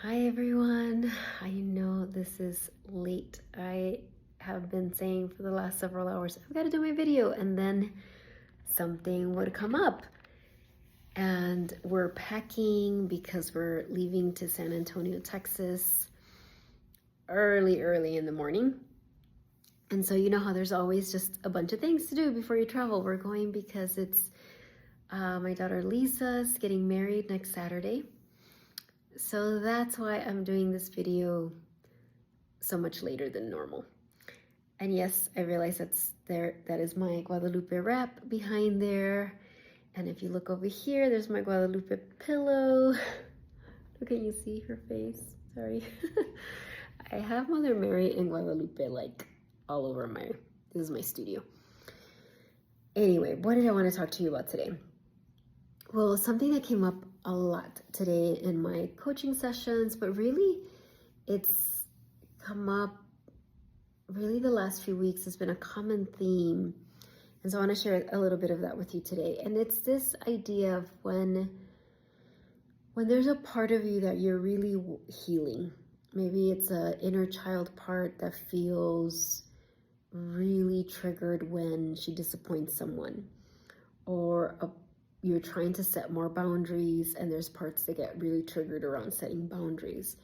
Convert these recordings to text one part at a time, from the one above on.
Hi everyone. I know this is late. I have been saying for the last several hours, I've got to do my video, and then something would come up. And we're packing because we're leaving to San Antonio, Texas early in the morning. And so you know how there's always just a bunch of things to do before you travel. We're going because it's my daughter Lisa's getting married next Saturday. So that's why I'm doing this video so much later than normal. And yes, I realize that is my Guadalupe wrap behind there. And if you look over here, there's my Guadalupe pillow. Can you see her face? Sorry. I have Mother Mary and Guadalupe like all over this is my studio. Anyway, what did I want to talk to you about today? Well, something that came up a lot today in my coaching sessions, but really it's come up really the last few weeks has been a common theme. And so I want to share a little bit of that with you today. And it's this idea of when there's a part of you that you're really healing. Maybe it's an inner child part that feels really triggered when she disappoints someone, or you're trying to set more boundaries and there's parts that get really triggered around setting boundaries,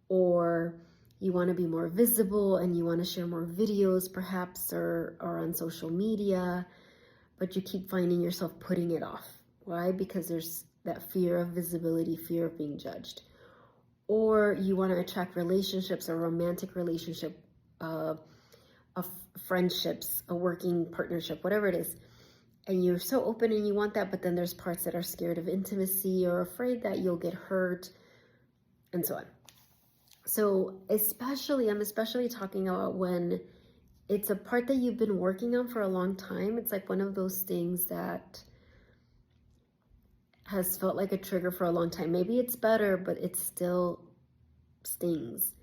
or you want to be more visible and you want to share more videos perhaps or on social media, but you keep finding yourself putting it off. Why? Because there's that fear of visibility, fear of being judged. Or you want to attract relationships, a romantic relationship, friendships, a working partnership, whatever it is. And you're so open and you want that, but then there's parts that are scared of intimacy or afraid that you'll get hurt and so on. So I'm especially talking about when it's a part that you've been working on for a long time. It's like one of those things that has felt like a trigger for a long time. Maybe it's better, but it still stings.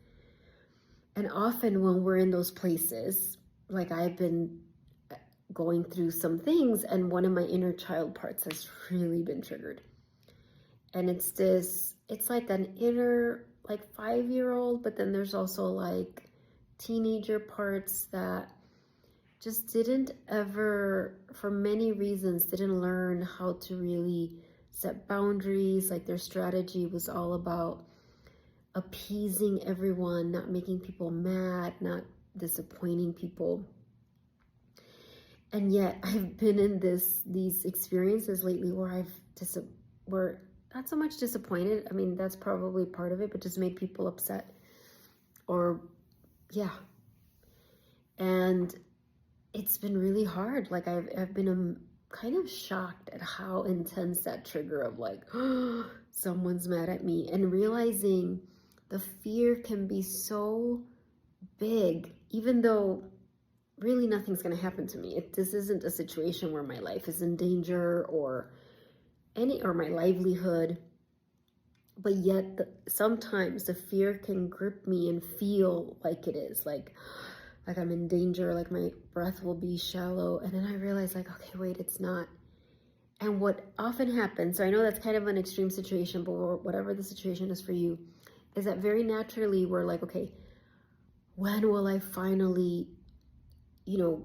And often when we're in those places, like I've been going through some things and one of my inner child parts has really been triggered. And it's like an inner like 5-year-old, but then there's also like teenager parts that just didn't ever, for many reasons, didn't learn how to really set boundaries. Like their strategy was all about appeasing everyone, not making people mad, not disappointing people. And yet I've been in these experiences lately where where not so much disappointed. I mean, that's probably part of it, but just made people upset. Or yeah. And it's been really hard. Like I've been kind of shocked at how intense that trigger of like, oh, someone's mad at me, and realizing the fear can be so big, even though really nothing's going to happen to me. This isn't a situation where my life is in danger or my livelihood, but yet sometimes the fear can grip me and feel like it is, like I'm in danger, like my breath will be shallow, and then I realize like, okay, wait, it's not. And what often happens, so I know that's kind of an extreme situation, but whatever the situation is for you, is that very naturally we're like, okay, when will I finally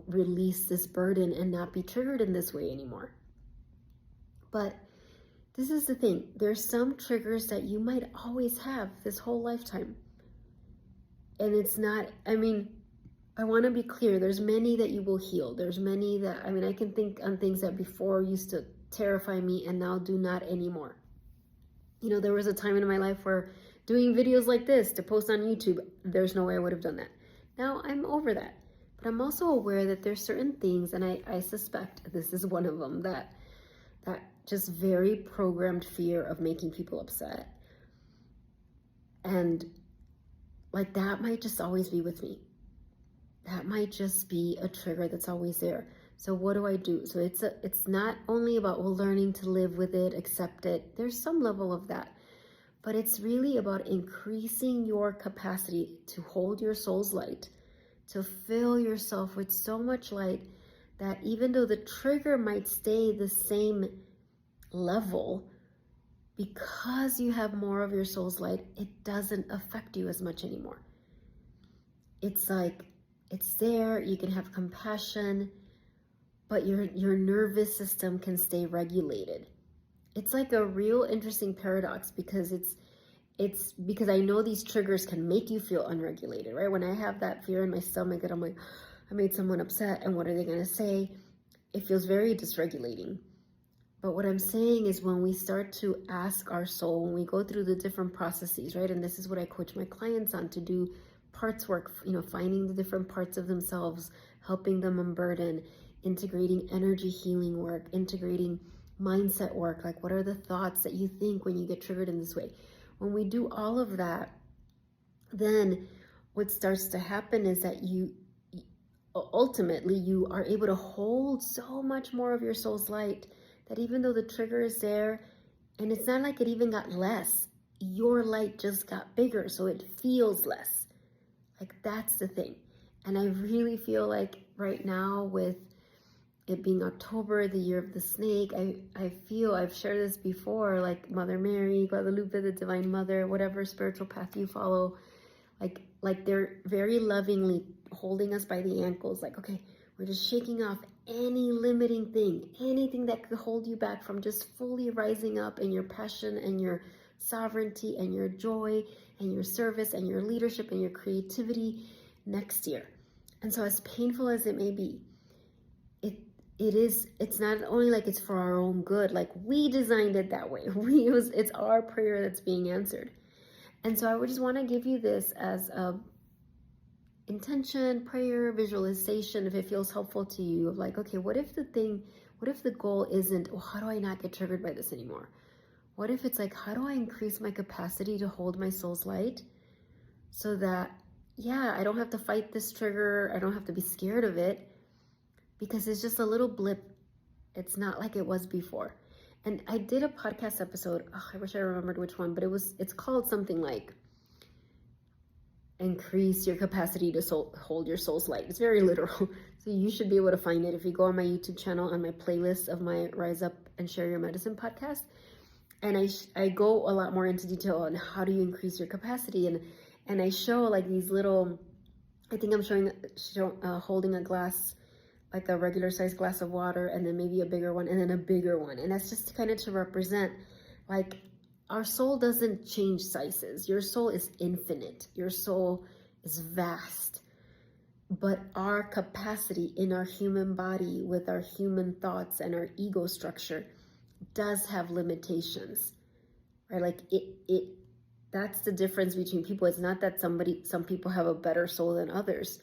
release this burden and not be triggered in this way anymore? But this is the thing. There's some triggers that you might always have this whole lifetime. And it's not, I want to be clear. There's many that you will heal. There's many that, I can think on things that before used to terrify me and now do not anymore. There was a time in my life where doing videos like this to post on YouTube, there's no way I would have done that. Now I'm over that. But I'm also aware that there's certain things, and I suspect this is one of them, that just very programmed fear of making people upset. And like that might just always be with me. That might just be a trigger that's always there. So what do I do? So it's not only about learning to live with it, accept it. There's some level of that. But it's really about increasing your capacity to hold your soul's light, to fill yourself with so much light that even though the trigger might stay the same level, because you have more of your soul's light, it doesn't affect you as much anymore. It's like, it's there, you can have compassion, but your nervous system can stay regulated. It's like a real interesting paradox, because it's because I know these triggers can make you feel unregulated, right? When I have that fear in my stomach that I'm like, I made someone upset and what are they going to say? It feels very dysregulating. But what I'm saying is, when we start to ask our soul, when we go through the different processes, right? And this is what I coach my clients on, to do parts work, finding the different parts of themselves, helping them unburden, integrating energy healing work, integrating mindset work. Like, what are the thoughts that you think when you get triggered in this way? When we do all of that, then what starts to happen is that you ultimately you are able to hold so much more of your soul's light, that even though the trigger is there, and it's not like it even got less, your light just got bigger, so it feels less. Like, that's the thing. And I really feel like right now, with it being October, the year of the snake, I feel, I've shared this before, like Mother Mary, Guadalupe, the Divine Mother, whatever spiritual path you follow, like they're very lovingly holding us by the ankles, like, okay, we're just shaking off any limiting thing, anything that could hold you back from just fully rising up in your passion and your sovereignty and your joy and your service and your leadership and your creativity next year. And so, as painful as it may be, it's not only like it's for our own good, like we designed it that way. It's our prayer that's being answered. And so I would just want to give you this as a intention, prayer, visualization, if it feels helpful to you, of like, okay, what if the goal isn't, oh, how do I not get triggered by this anymore? What if it's like, how do I increase my capacity to hold my soul's light, so that, yeah, I don't have to fight this trigger, I don't have to be scared of it, because it's just a little blip. It's not like it was before. And I did a podcast episode, I wish I remembered which one, but it's called something like increase your capacity to hold your soul's light. It's very literal. So you should be able to find it if you go on my YouTube channel, on my playlist of my Rise Up and Share Your Medicine podcast. And I go a lot more into detail on how do you increase your capacity. And I show like these little, I think I'm holding a glass, like a regular sized glass of water, and then maybe a bigger one, and then a bigger one. And that's just kind of to represent, like, our soul doesn't change sizes. Your soul is infinite. Your soul is vast. But our capacity in our human body, with our human thoughts and our ego structure, does have limitations, right? Like that's the difference between people. It's not that some people have a better soul than others.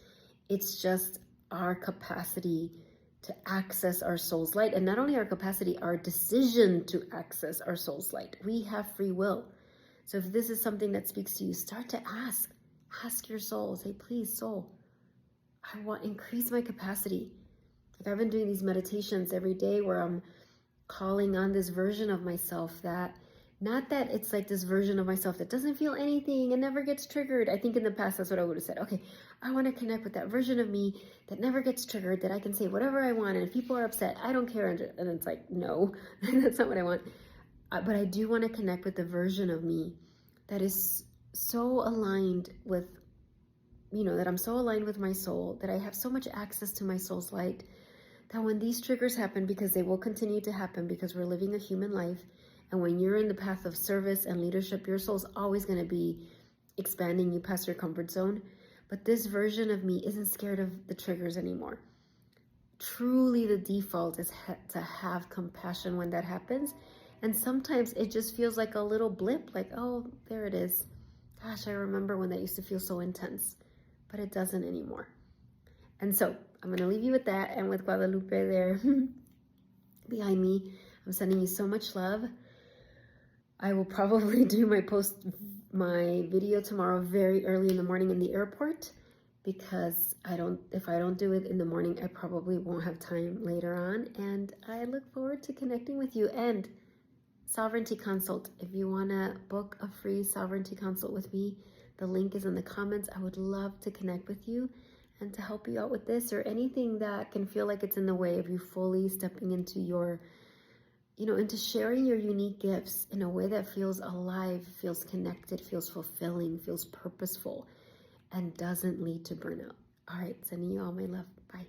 It's just our capacity to access our soul's light. And not only our capacity, our decision to access our soul's light. We have free will. So if this is something that speaks to you, start to ask your soul. Say, please, soul, I want to increase my capacity. Like, I've been doing these meditations every day where I'm calling on this version of myself that, not that it's like this version of myself that doesn't feel anything and never gets triggered. I think in the past, that's what I would have said. Okay, I want to connect with that version of me that never gets triggered, that I can say whatever I want. And if people are upset, I don't care. And it's like, no, that's not what I want. But I do want to connect with the version of me that is so aligned with, that I'm so aligned with my soul, that I have so much access to my soul's light, that when these triggers happen, because they will continue to happen because we're living a human life, and when you're in the path of service and leadership, your soul's always going to be expanding you past your comfort zone. But this version of me isn't scared of the triggers anymore. Truly, the default is to have compassion when that happens. And sometimes it just feels like a little blip, like, oh, there it is. Gosh, I remember when that used to feel so intense, but it doesn't anymore. And so I'm going to leave you with that, and with Guadalupe there behind me. I'm sending you so much love. I will probably do my video tomorrow very early in the morning in the airport, because if I don't do it in the morning, I probably won't have time later on. And I look forward to connecting with you. And Sovereignty Consult, if you want to book a free Sovereignty Consult with me, the link is in the comments. I would love to connect with you and to help you out with this, or anything that can feel like it's in the way of you fully stepping into your into sharing your unique gifts in a way that feels alive, feels connected, feels fulfilling, feels purposeful, and doesn't lead to burnout. All right, sending you all my love. Bye.